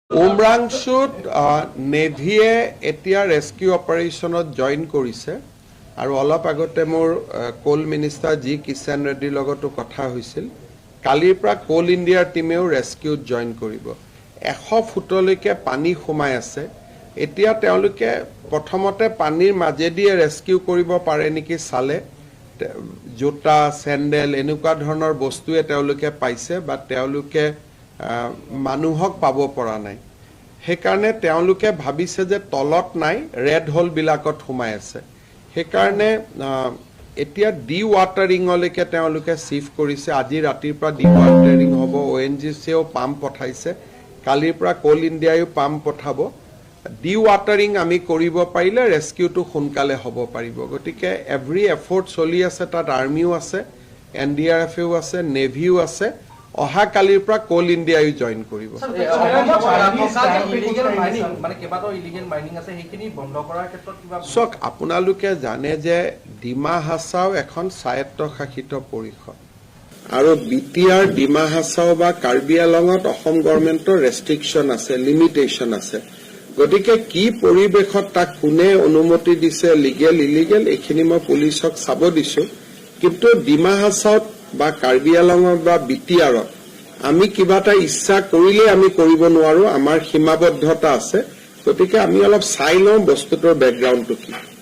উমৰাংশুত নেভিয়ে এতিয়া rescue অপাৰেশ্যনত join কৰিছে আৰু অলপ আগতে মোৰ কোল মিনিষ্টাৰ জি কিষাণ ৰেড্ডিৰ লগতো কথা হৈছিল। কালিৰ পৰা কোল ইণ্ডিয়াৰ টিমেও ৰেস্কিউত জইন কৰিব। 100 ফুটলৈকে পানী সোমাই আছে। এতিয়া তেওঁলোকে প্ৰথমতে পানীৰ মাজেদিয়ে ৰেস্কিউ কৰিব পাৰে নেকি চালে। জোতা চেণ্ডেল এনেকুৱা ধৰণৰ বস্তুৱে তেওঁলোকে পাইছে বা তেওঁলোকে মানুহক পাব পৰা নাই। সেইকাৰণে তেওঁলোকে ভাবিছে যে তলত নাই, ৰেড হোলবিলাকত সোমাই আছে। সেইকাৰণে এতিয়া ডি ৱাটাৰিঙলৈকে তেওঁলোকে শিফ্ট কৰিছে। আজি ৰাতিৰ পৰা ডি ৱাটাৰিং হ'ব। ONGCয়েও পাম্প পঠাইছে। কালিৰ পৰা কোল ইণ্ডিয়ায়ো পাম্প পঠাব। ডি ৱাটাৰিং আমি কৰিব পাৰিলে ৰেস্কিউটো সোনকালে হ'ব পাৰিব। গতিকে এভৰি এফৰ্ট চলি আছে। তাত আৰ্মিও আছে, NDRFও আছে, নেভিও আছে। অহা কালিৰ পৰা কোল ইণ্ডিয়ায়ো জইন কৰিব। চাওক, আপোনালোকে জানে যে ডিমা হাছাও এখন স্বায়ত্তশাসিত পৰিষদ আৰু BTR ডিমা হাছাও বা কাৰ্বি আংলঙত অসম গভৰ্ণমেণ্টৰ ৰেষ্ট্ৰিকশ্যন আছে, লিমিটেশ্যন আছে। গতিকে কি পৰিৱেশত তাক কোনে অনুমতি দিছে, লিগেল ইলিগেল, এইখিনি মই পুলিচক চাব দিছো। কিন্তু ডিমা হাছাওত বা কাৰ্বি আংলঙত বা BTRত আমি কিবা এটা ইচ্ছা কৰিলে আমি কৰিব নোৱাৰো। আমাৰ সীমাবদ্ধতা আছে। গতিকে আমি অলপ চাই লওঁ বস্তুটোৰ বেকগ্ৰাউণ্ডটো কি।